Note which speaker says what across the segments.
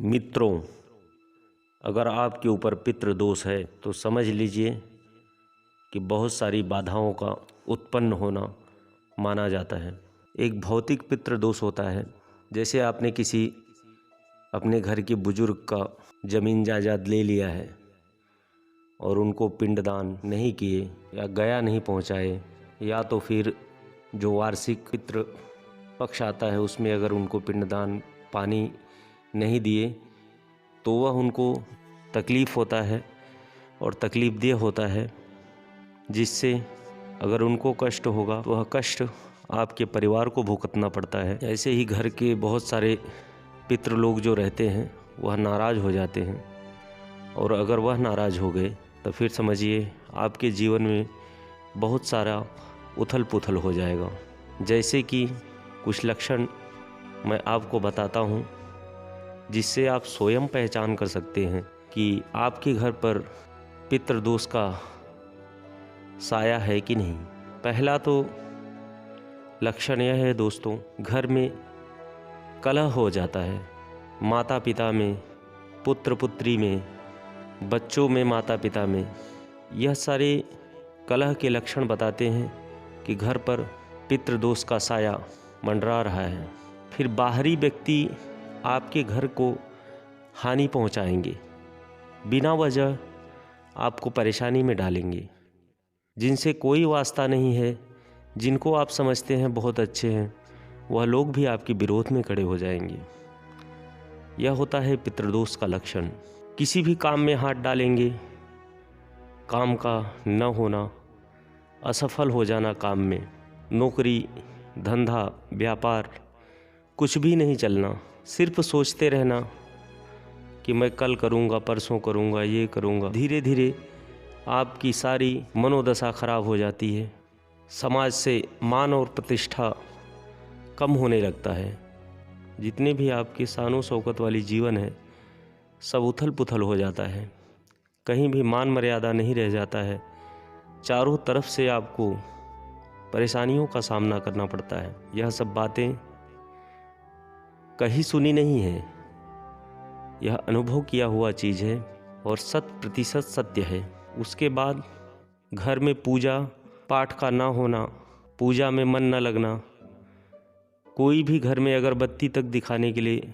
Speaker 1: मित्रों, अगर आपके ऊपर पितृ दोष है तो समझ लीजिए कि बहुत सारी बाधाओं का उत्पन्न होना माना जाता है। एक भौतिक पितृ दोष होता है, जैसे आपने किसी अपने घर के बुजुर्ग का जमीन जायदाद ले लिया है और उनको पिंडदान नहीं किए या गया नहीं पहुंचाए, या तो फिर जो वार्षिक पितृ पक्ष आता है उसमें अगर उनको पिंडदान पानी नहीं दिए तो वह उनको तकलीफ़ होता है और तकलीफ़देह होता है, जिससे अगर उनको कष्ट होगा तो वह कष्ट आपके परिवार को भुगतना पड़ता है। ऐसे ही घर के बहुत सारे पितृ लोग जो रहते हैं वह नाराज़ हो जाते हैं, और अगर वह नाराज़ हो गए तो फिर समझिए आपके जीवन में बहुत सारा उथल पुथल हो जाएगा। जैसे कि कुछ लक्षण मैं आपको बताता हूँ, जिससे आप स्वयं पहचान कर सकते हैं कि आपके घर पर पितृदोष का साया है कि नहीं। पहला तो लक्षण यह है दोस्तों, घर में कलह हो जाता है। माता पिता में, पुत्र पुत्री में, बच्चों में, माता पिता में, यह सारे कलह के लक्षण बताते हैं कि घर पर पितृदोष का साया मंडरा रहा है। फिर बाहरी व्यक्ति आपके घर को हानि पहुंचाएंगे, बिना वजह आपको परेशानी में डालेंगे, जिनसे कोई वास्ता नहीं है, जिनको आप समझते हैं बहुत अच्छे हैं, वह लोग भी आपके विरोध में खड़े हो जाएंगे। यह होता है पितृदोष का लक्षण। किसी भी काम में हाथ डालेंगे, काम का न होना, असफल हो जाना काम में, नौकरी, धंधा, व्यापार, कुछ भी नहीं चलना, सिर्फ सोचते रहना कि मैं कल करूँगा, परसों करूँगा, ये करूँगा। धीरे धीरे आपकी सारी मनोदशा खराब हो जाती है। समाज से मान और प्रतिष्ठा कम होने लगता है। जितने भी आपकी शानो शौकत वाली जीवन है, सब उथल पुथल हो जाता है। कहीं भी मान मर्यादा नहीं रह जाता है। चारों तरफ से आपको परेशानियों का सामना करना पड़ता है। यह सब बातें कहीं सुनी नहीं है, यह अनुभव किया हुआ चीज़ है और 100% सत्य है। उसके बाद घर में पूजा पाठ का ना होना, पूजा में मन न लगना, कोई भी घर में अगरबत्ती तक दिखाने के लिए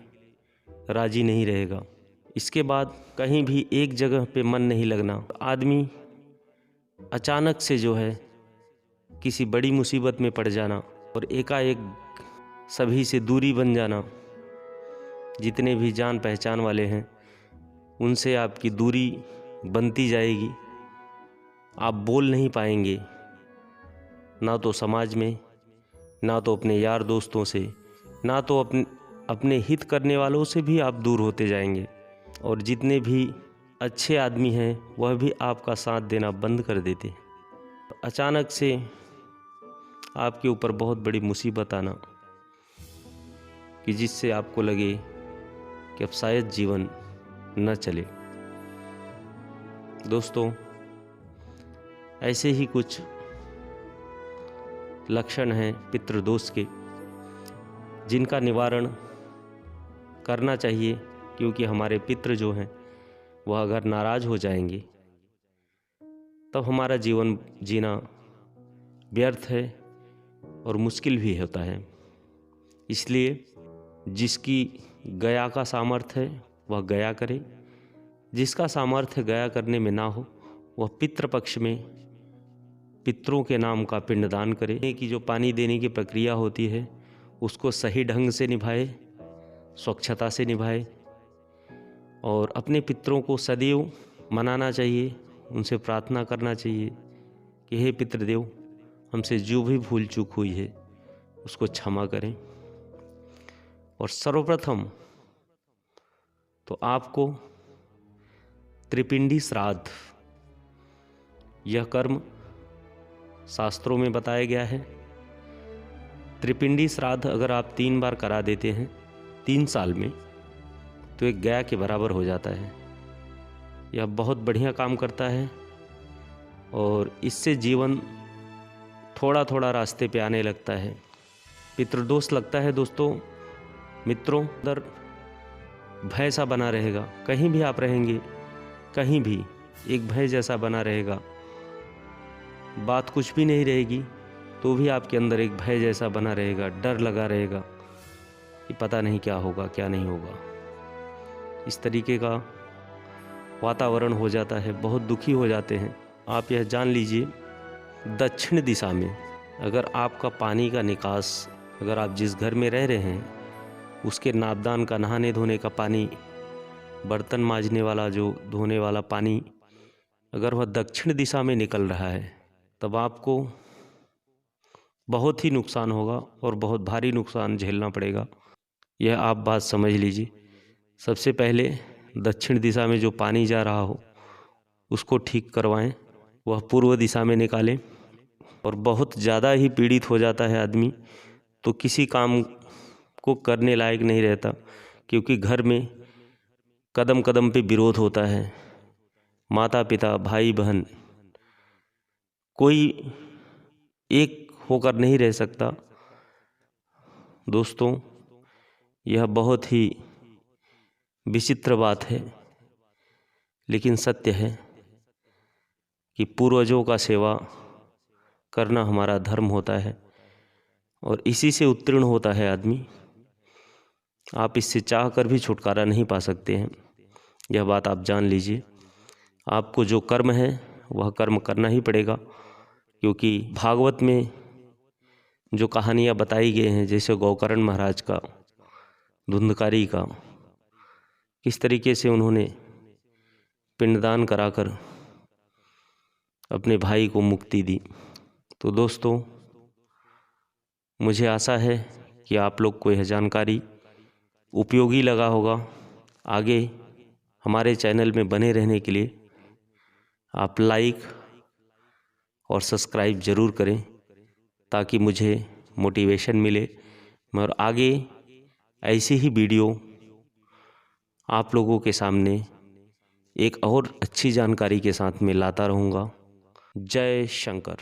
Speaker 1: राजी नहीं रहेगा। इसके बाद कहीं भी एक जगह पे मन नहीं लगना, आदमी अचानक से जो है किसी बड़ी मुसीबत में पड़ जाना और एकाएक सभी से दूरी बन जाना। जितने भी जान पहचान वाले हैं उनसे आपकी दूरी बनती जाएगी। आप बोल नहीं पाएंगे, ना तो समाज में, ना तो अपने यार दोस्तों से, ना तो अपने हित करने वालों से भी आप दूर होते जाएंगे। और जितने भी अच्छे आदमी हैं वह भी आपका साथ देना बंद कर देते हैं। अचानक से आपके ऊपर बहुत बड़ी मुसीबत आना कि जिससे आपको लगे कि अब शायद जीवन न चले। दोस्तों, ऐसे ही कुछ लक्षण हैं पितृदोष के, जिनका निवारण करना चाहिए, क्योंकि हमारे पितृ जो हैं वह अगर नाराज हो जाएंगे तब हमारा जीवन जीना व्यर्थ है और मुश्किल भी होता है। इसलिए जिसकी गया का सामर्थ्य है वह गया करे, जिसका सामर्थ्य गया करने में ना हो वह पितृपक्ष में पितरों के नाम का पिंडदान करे। कि जो पानी देने की प्रक्रिया होती है उसको सही ढंग से निभाए, स्वच्छता से निभाए, और अपने पितरों को सदैव मनाना चाहिए, उनसे प्रार्थना करना चाहिए कि हे पितृदेव, हमसे जो भी भूल चूक हुई है उसको क्षमा करें। और सर्वप्रथम तो आपको त्रिपिंडी श्राद्ध, यह कर्म शास्त्रों में बताया गया है। त्रिपिंडी श्राद्ध अगर आप 3 बार करा देते हैं 3 साल में, तो एक गया के बराबर हो जाता है। यह बहुत बढ़िया काम करता है और इससे जीवन थोड़ा थोड़ा रास्ते पे आने लगता है। पितृदोष लगता है दोस्तों, मित्रों, अंदर भय सा बना रहेगा। कहीं भी आप रहेंगे, कहीं भी एक भय जैसा बना रहेगा। बात कुछ भी नहीं रहेगी तो भी आपके अंदर एक भय जैसा बना रहेगा, डर लगा रहेगा कि पता नहीं क्या होगा, क्या नहीं होगा। इस तरीके का वातावरण हो जाता है, बहुत दुखी हो जाते हैं। आप यह जान लीजिए, दक्षिण दिशा में अगर आपका पानी का निकास, अगर आप जिस घर में रह रहे हैं उसके नापदान का, नहाने धोने का पानी, बर्तन मांजने वाला, जो धोने वाला पानी, अगर वह दक्षिण दिशा में निकल रहा है तब आपको बहुत ही नुकसान होगा और बहुत भारी नुकसान झेलना पड़ेगा। यह आप बात समझ लीजिए। सबसे पहले दक्षिण दिशा में जो पानी जा रहा हो उसको ठीक करवाएं, वह पूर्व दिशा में निकालें। और बहुत ज़्यादा ही पीड़ित हो जाता है आदमी तो किसी काम को करने लायक नहीं रहता, क्योंकि घर में कदम कदम पे विरोध होता है। माता पिता, भाई बहन, कोई एक होकर नहीं रह सकता। दोस्तों, यह बहुत ही विचित्र बात है, लेकिन सत्य है कि पूर्वजों का सेवा करना हमारा धर्म होता है और इसी से उत्तीर्ण होता है आदमी। आप इससे चाह कर भी छुटकारा नहीं पा सकते हैं, यह बात आप जान लीजिए। आपको जो कर्म है वह कर्म करना ही पड़ेगा, क्योंकि भागवत में जो कहानियाँ बताई गई हैं, जैसे गौकर्ण महाराज का, धुंधकारी का, किस तरीके से उन्होंने पिंडदान कराकर अपने भाई को मुक्ति दी। तो दोस्तों, मुझे आशा है कि आप लोग को यह जानकारी उपयोगी लगा होगा। आगे हमारे चैनल में बने रहने के लिए आप लाइक और सब्सक्राइब ज़रूर करें, ताकि मुझे मोटिवेशन मिले और आगे ऐसी ही वीडियो आप लोगों के सामने एक और अच्छी जानकारी के साथ में लाता रहूँगा। जय शंकर।